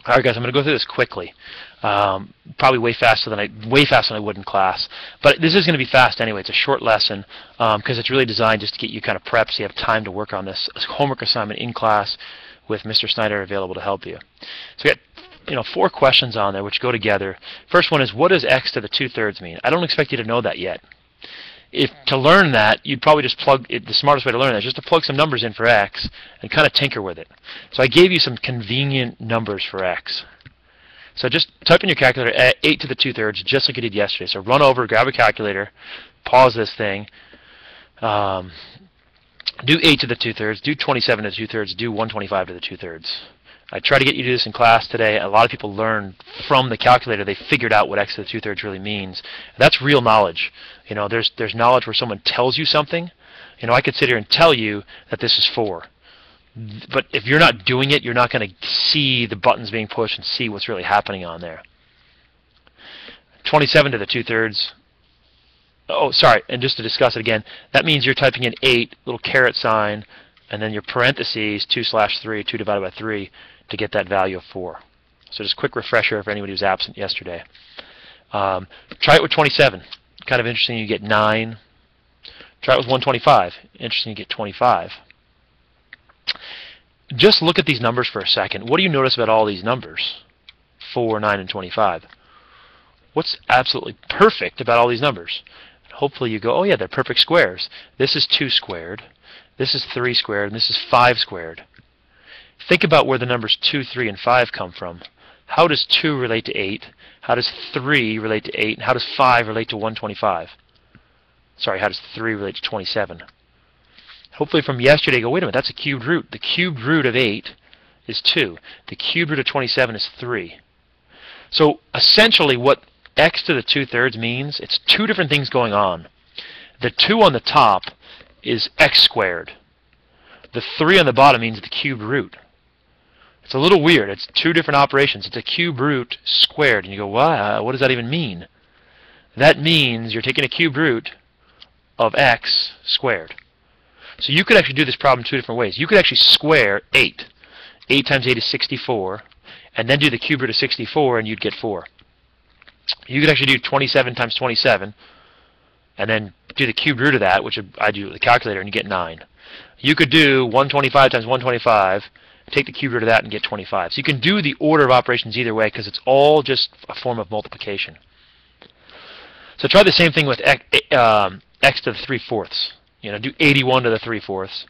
All right, guys, I'm going to go through this quickly. Probably way faster than I would in class. But this is going to be fast anyway. It's a short lesson because it's really designed just to get you kind of prepped so you have time to work on this homework assignment in class with Mr. Snyder available to help you. So we got 4 questions on there which go together. First one is, what does x to the 2/3 mean? I don't expect you to know that yet. If to learn that, you'd probably just plug it. The smartest way to learn that is just to plug some numbers in for x and kind of tinker with it. So I gave you some convenient numbers for x. So just type in your calculator 8 to the 2/3 just like you did yesterday. So run over, grab a calculator, pause this thing, do 8 to the 2/3, do 27 to the 2/3, do 125 to the 2/3. I try to get you to do this in class today. A lot of people learn from the calculator. They figured out what x to the 2/3 really means. That's real knowledge. There's knowledge where someone tells you something. I could sit here and tell you that this is 4. But if you're not doing it, you're not going to see the buttons being pushed and see what's really happening on there. 27 to the 2/3. Oh, sorry, and just to discuss it again, that means you're typing in 8, little caret sign, and then your parentheses, 2/3, 2 divided by 3, to get that value of 4. So just a quick refresher for anybody who's absent yesterday. Try it with 27. Kind of interesting, you get 9. Try it with 125. Interesting, you get 25. Just look at these numbers for a second. What do you notice about all these numbers? 4, 9, and 25. What's absolutely perfect about all these numbers? Hopefully you go, oh yeah, they're perfect squares. This is 2 squared. This is 3 squared, and this is 5 squared. Think about where the numbers 2, 3, and 5 come from. How does 2 relate to 8? How does 3 relate to 8? And how does 5 relate to 125? Sorry, how does 3 relate to 27? Hopefully from yesterday you go, wait a minute, that's a cubed root. The cubed root of 8 is 2. The cubed root of 27 is 3. So essentially what x to the 2/3 means, it's 2 different things going on. The 2 on the top is x squared. The 3 on the bottom means the cubed root. It's a little weird. It's 2 different operations. It's a cube root squared. And you go, wow, what does that even mean? That means you're taking a cube root of x squared. So you could actually do this problem 2 different ways. You could actually square 8. 8 times 8 is 64. And then do the cube root of 64 and you'd get 4. You could actually do 27 times 27 and then do the cube root of that, which I do with the calculator, and you get 9. You could do 125 times 125, take the cube root of that and get 25. So you can do the order of operations either way because it's all just a form of multiplication. So try the same thing with x to the 3/4. Do 81 to the 3/4.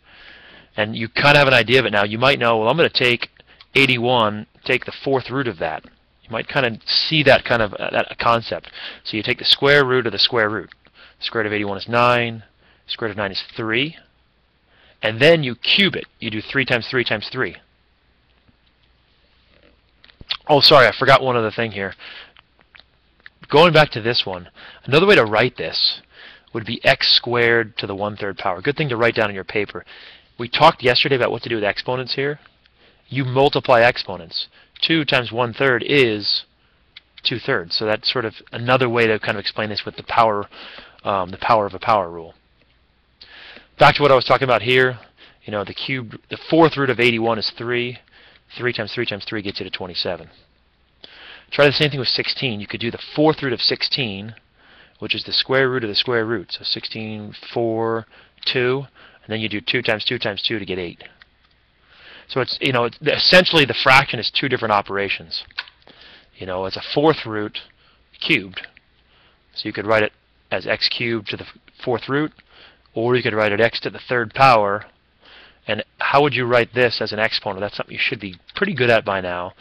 And you kind of have an idea of it now. You might know, well, I'm going to take 81, take the 4th root of that. You might kind of see that kind of that concept. So you take the square root of the square root. The square root of 81 is 9. The square root of 9 is 3. And then you cube it. You do 3 times 3 times 3. Oh, sorry, I forgot one other thing here. Going back to this one, another way to write this would be x squared to the 1/3 power. Good thing to write down on your paper. We talked yesterday about what to do with exponents here. You multiply exponents. 2 times 1/3 is 2/3. So that's sort of another way to kind of explain this with the power of a power rule. Back to what I was talking about here. The 4th root of 81 is 3. 3 times 3 times 3 gets you to 27. Try the same thing with 16. You could do the 4th root of 16, which is the square root of the square root. So 16, 4, 2, and then you do 2 times 2 times 2 to get 8. So it's essentially the fraction is 2 different operations. It's a 4th root cubed. So you could write it as x cubed to the 4th root, or you could write it x to the 3rd power. And how would you write this as an exponent? That's something you should be pretty good at by now.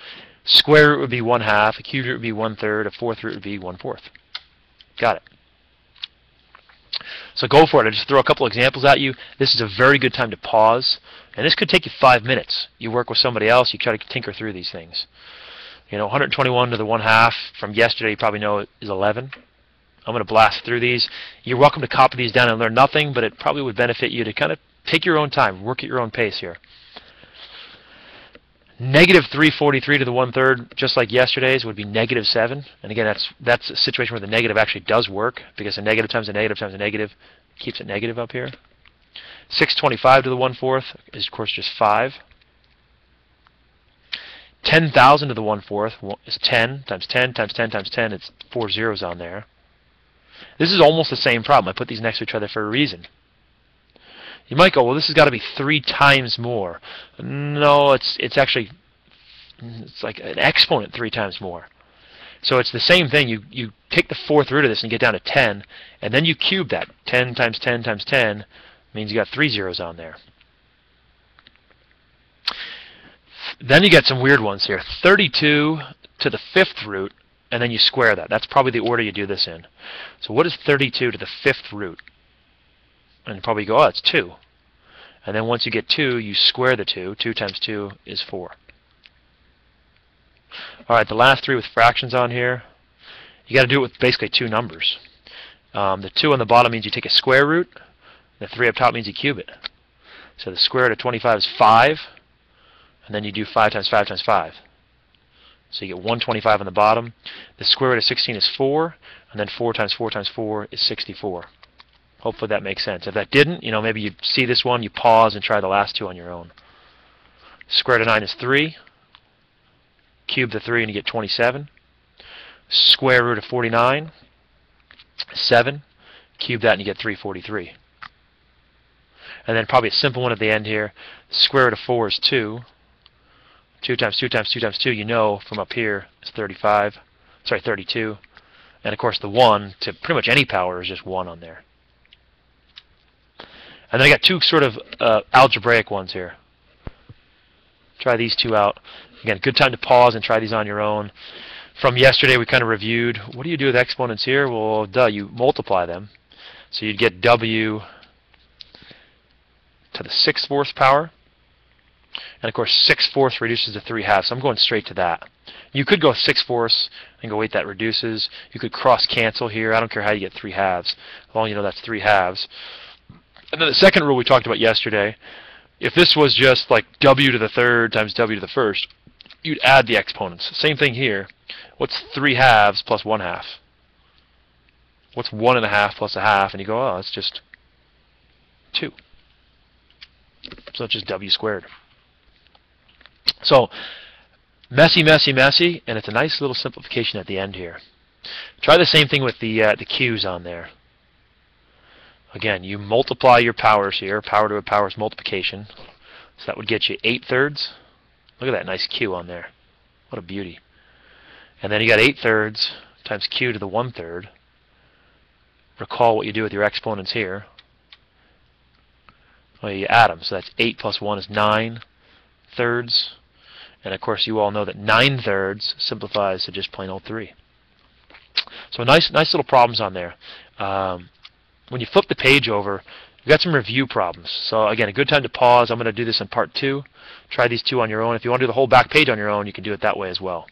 Square root would be 1/2, a cubed root would be 1/3, a 4th root would be 1/4. Got it. So go for it. I'll just throw a couple examples at you. This is a very good time to pause. And this could take you 5 minutes. You work with somebody else, you try to tinker through these things. 121 to the 1/2 from yesterday, you probably know is 11. I'm going to blast through these. You're welcome to copy these down and learn nothing, but it probably would benefit you to kind of take your own time, work at your own pace here. Negative 343 to the 1/3, just like yesterday's, would be negative 7. And again, that's a situation where the negative actually does work, because a negative times a negative times a negative keeps it negative up here. 625 to the 1/4 is, of course, just 5. 10,000 to the 1/4 is 10 times 10 times 10 times 10. It's 4 zeros on there. This is almost the same problem. I put these next to each other for a reason. You might go, well, this has got to be 3 times more. No, it's actually like an exponent 3 times more. So it's the same thing. You take the 4th root of this and get down to 10, and then you cube that. 10 times 10 times 10 means you got 3 zeros on there. Then you get some weird ones here. 32 to the 5th root, and then you square that. That's probably the order you do this in. So what is 32 to the 5th root? And you probably go, oh, it's 2. And then once you get 2, you square the 2. 2 times 2 is 4. All right, the last 3 with fractions on here, you got to do it with basically 2 numbers. The 2 on the bottom means you take a square root. The 3 up top means you cube it. So the square root of 25 is 5. And then you do 5 times 5 times 5. So you get 125 on the bottom. The square root of 16 is 4. And then 4 times 4 times 4 is 64. Hopefully that makes sense. If that didn't, maybe you see this one, you pause and try the last 2 on your own. Square root of 9 is 3. Cube the 3 and you get 27. Square root of 49 is 7. Cube that and you get 343. And then probably a simple one at the end here. Square root of 4 is 2. 2 times 2 times 2 times 2, from up here, is 32. And of course the 1 to pretty much any power is just 1 on there. And then I got 2 sort of algebraic ones here. Try these 2 out. Again, good time to pause and try these on your own. From yesterday we kind of reviewed, what do you do with exponents here? Well, you multiply them. So you'd get w to the 6/4 power. And of course 6/4 reduces to 3/2. So I'm going straight to that. You could go 6/4 and go, wait, that reduces. You could cross cancel here. I don't care how you get 3/2. As long as you know that's 3/2. And then the second rule we talked about yesterday, if this was just like w to the 3rd times w to the 1st, you'd add the exponents. Same thing here. What's 3/2 plus 1/2? What's 1.5 plus 1/2? And you go, oh, it's just 2. So it's just w squared. So messy, messy, messy, and it's a nice little simplification at the end here. Try the same thing with the q's on there. Again, you multiply your powers here. Power to a power is multiplication. So that would get you 8/3. Look at that nice q on there. What a beauty. And then you got 8/3 times q to the 1/3. Recall what you do with your exponents here. Well, you add them. So that's 8 plus 1 is 9/3. And of course you all know that 9/3 simplifies to just plain old 3. So nice little problems on there. When you flip the page over, you've got some review problems. So again, a good time to pause. I'm going to do this in part 2. Try these 2 on your own. If you want to do the whole back page on your own, you can do it that way as well.